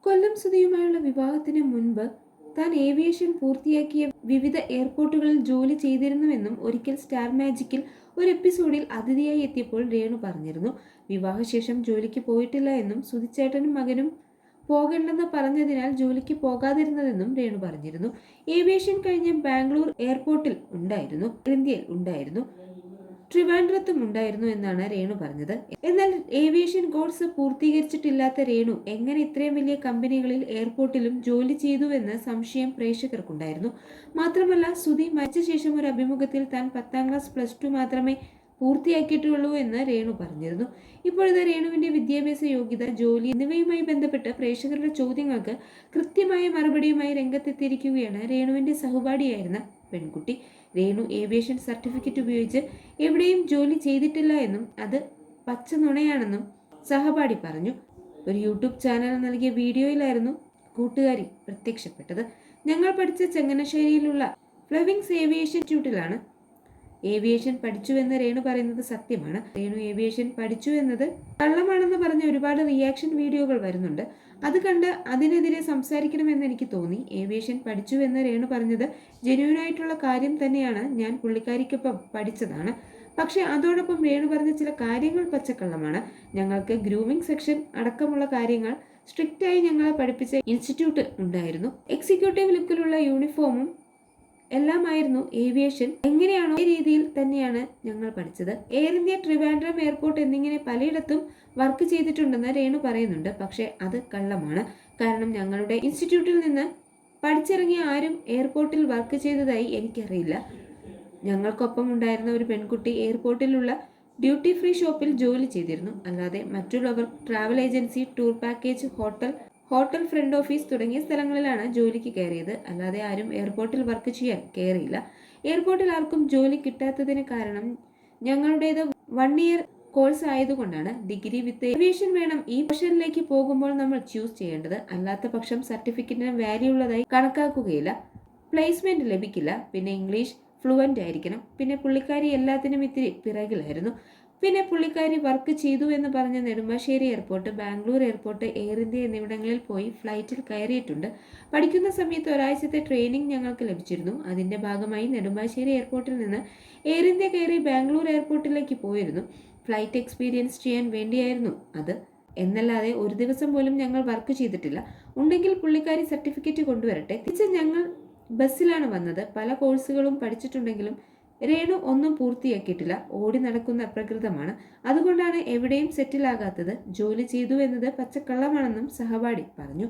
കൊല്ലം സുധിയുമായുള്ള വിവാഹത്തിന് മുൻപ് താൻ ഏവിയേഷൻ പൂർത്തിയാക്കിയ വിവിധ എയർപോർട്ടുകളിൽ ജോലി ചെയ്തിരുന്നുവെന്നും ഒരിക്കൽ സ്റ്റാർ മാജിക്കിൽ ഒരു എപ്പിസോഡിൽ അതിഥിയായി എത്തിയപ്പോൾ രേണു പറഞ്ഞിരുന്നു. വിവാഹശേഷം ജോലിക്ക് പോയിട്ടില്ല എന്നും സുധിച്ചേട്ടനും മകനും പോകണ്ടെന്ന് പറഞ്ഞതിനാൽ ജോലിക്ക് പോകാതിരുന്നതെന്നും രേണു പറഞ്ഞിരുന്നു. ഏവിയേഷൻ കഴിഞ്ഞ് ബാംഗ്ലൂർ എയർപോർട്ടിൽ ഉണ്ടായിരുന്നു, ഇന്ത്യയിൽ ഉണ്ടായിരുന്നു, ട്രിവാൻഡ്രത്തും ഉണ്ടായിരുന്നു എന്നാണ് രേണു പറഞ്ഞത്. എന്നാൽ ഏവിയേഷൻ കോഴ്സ് പൂർത്തീകരിച്ചിട്ടില്ലാത്ത രേണു എങ്ങനെ ഇത്രയും വലിയ കമ്പനികളിൽ എയർപോർട്ടിലും ജോലി ചെയ്തുവെന്ന് സംശയം പ്രേക്ഷകർക്കുണ്ടായിരുന്നു. മാത്രമല്ല, സുധി മരിച്ച ശേഷം ഒരു അഭിമുഖത്തിൽ താൻ 10ാം ക്ലാസ് +2 മാത്രമേ പൂർത്തിയാക്കിയിട്ടുള്ളൂ എന്ന് രേണു പറഞ്ഞിരുന്നു. ഇപ്പോഴത്തെ രേണുവിന്റെ വിദ്യാഭ്യാസ യോഗ്യത, ജോലി എന്നിവയുമായി ബന്ധപ്പെട്ട് പ്രേക്ഷകരുടെ ചോദ്യങ്ങൾക്ക് കൃത്യമായ മറുപടിയുമായി രംഗത്തെത്തിയിരിക്കുകയാണ് രേണുവിന്റെ സഹപാഠിയായിരുന്ന പെൺകുട്ടി. രേണു ഏവിയേഷൻ സർട്ടിഫിക്കറ്റ് ഉപയോഗിച്ച് എവിടെയും ജോലി ചെയ്തിട്ടില്ല എന്നും അത് പച്ച നുണയാണെന്നും സഹപാഠി പറഞ്ഞു. ഒരു യൂട്യൂബ് ചാനൽ നൽകിയ വീഡിയോയിലായിരുന്നു കൂട്ടുകാരി പ്രത്യക്ഷപ്പെട്ടത്. ഞങ്ങൾ പഠിച്ച ചങ്ങനാശ്ശേരിയിലുള്ള ഫ്ലവിംഗ്സ് ഏവിയേഷൻ ഇൻസ്റ്റിറ്റ്യൂട്ടിലാണ്. ഏവിയേഷൻ പഠിച്ചുവെന്ന് രേണു പറയുന്നത് സത്യമാണ്. രേണു ഏവിയേഷൻ പഠിച്ചു എന്നത് കള്ളമാണെന്ന് പറഞ്ഞ ഒരുപാട് റിയാക്ഷൻ വീഡിയോകൾ വരുന്നുണ്ട്. അത് കണ്ട് അതിനെതിരെ സംസാരിക്കണമെന്ന് എനിക്ക് തോന്നി. ഏവിയേഷൻ പഠിച്ചുവെന്ന് രേണു പറഞ്ഞത് ജെന്യൂനായിട്ടുള്ള കാര്യം തന്നെയാണ്. ഞാൻ പുള്ളിക്കാരിക്കൊപ്പം പഠിച്ചതാണ്. പക്ഷേ അതോടൊപ്പം രേണു പറഞ്ഞ ചില കാര്യങ്ങൾ പച്ചക്കള്ളമാണ്. ഞങ്ങൾക്ക് ഗ്രൂമിംഗ് സെക്ഷൻ അടക്കമുള്ള കാര്യങ്ങൾ സ്ട്രിക്റ്റായി ഞങ്ങളെ പഠിപ്പിച്ച ഇൻസ്റ്റിറ്റ്യൂട്ട് ഉണ്ടായിരുന്നു. എക്സിക്യൂട്ടീവ് ലുക്കിലുള്ള യൂണിഫോമും എല്ലാമായിരുന്നു ഏവിയേഷൻ. എങ്ങനെയാണോ ഈ രീതിയിൽ തന്നെയാണ് ഞങ്ങൾ പഠിച്ചത്. എയർ ഇന്ത്യ, ട്രിവാൻഡ്രം എയർപോർട്ട് എന്നിങ്ങനെ പലയിടത്തും വർക്ക് ചെയ്തിട്ടുണ്ടെന്ന് രേണു പറയുന്നുണ്ട്. പക്ഷേ അത് കള്ളമാണ്. കാരണം ഞങ്ങളുടെ ഇൻസ്റ്റിറ്റ്യൂട്ടിൽ നിന്ന് പഠിച്ചിറങ്ങിയ ആരും എയർപോർട്ടിൽ വർക്ക് ചെയ്തതായി എനിക്കറിയില്ല. ഞങ്ങൾക്കൊപ്പം ഉണ്ടായിരുന്ന ഒരു പെൺകുട്ടി എയർപോർട്ടിലുള്ള ഡ്യൂട്ടി ഫ്രീ ഷോപ്പിൽ ജോലി ചെയ്തിരുന്നു. അല്ലാതെ മറ്റുള്ളവർ travel agency, tour package, hotel front office തുടങ്ങിയ സ്ഥലങ്ങളിലാണ് ജോലിക്ക് കയറിയത്. അല്ലാതെ ആരും എയർപോർട്ടിൽ വർക്ക് ചെയ്യാൻ കയറിയില്ല. എയർപോർട്ടിൽ ആർക്കും ജോലി കിട്ടാത്തതിന് കാരണം ഞങ്ങളുടേത് 1 ഇയർ കോഴ്സ് ആയതുകൊണ്ടാണ്. ഡിഗ്രി വിത്ത് ഏവിയേഷൻ വേണം ഈ പ്രൊഫഷനിലേക്ക് പോകുമ്പോൾ നമ്മൾ ചൂസ് ചെയ്യേണ്ടത്. അല്ലാത്ത പക്ഷം സർട്ടിഫിക്കറ്റിന് വാല്യൂ ഉള്ളതായി കണക്കാക്കുകയില്ല, പ്ലേസ്മെന്റ് ലഭിക്കില്ല. പിന്നെ ഇംഗ്ലീഷ് ഫ്ലുവൻ്റ് ആയിരിക്കണം. പിന്നെ പുള്ളിക്കാരി എല്ലാത്തിനും ഇത്തിരി പിറകിലായിരുന്നു. പിന്നെ പുള്ളിക്കാരി വർക്ക് ചെയ്തു എന്ന് പറഞ്ഞ Nedumbassery airport, Bangalore airport, air India എന്നിവിടങ്ങളിൽ പോയി ഫ്ലൈറ്റിൽ കയറിയിട്ടുണ്ട്. പഠിക്കുന്ന സമയത്ത് ഒരാഴ്ചത്തെ ട്രെയിനിങ് ഞങ്ങൾക്ക് ലഭിച്ചിരുന്നു. അതിൻ്റെ ഭാഗമായി നെടുമ്പാശ്ശേരി എയർപോർട്ടിൽ നിന്ന് എയർ ഇന്ത്യ കയറി ബാംഗ്ലൂർ എയർപോർട്ടിലേക്ക് പോയിരുന്നു. ഫ്ലൈറ്റ് എക്സ്പീരിയൻസ് ചെയ്യാൻ വേണ്ടിയായിരുന്നു അത് എന്നല്ലാതെ ഒരു ദിവസം പോലും ഞങ്ങൾ വർക്ക് ചെയ്തിട്ടില്ല. ഉണ്ടെങ്കിൽ പുള്ളിക്കാരി സർട്ടിഫിക്കറ്റ് കൊണ്ടുവരട്ടെ. തിരിച്ച് ഞങ്ങൾ ബസ്സിലാണ് വന്നത്. പല കോഴ്സുകളും പഠിച്ചിട്ടുണ്ടെങ്കിലും രേണു ഒന്നും പൂർത്തിയാക്കിയിട്ടില്ല. ഓടി നടക്കുന്ന പ്രകൃതമാണ്. അതുകൊണ്ടാണ് എവിടെയും സെറ്റിലാകാത്തത്. ജോലി ചെയ്തു എന്നത് പച്ചക്കള്ളമാണെന്നും സഹപാഠി പറഞ്ഞു.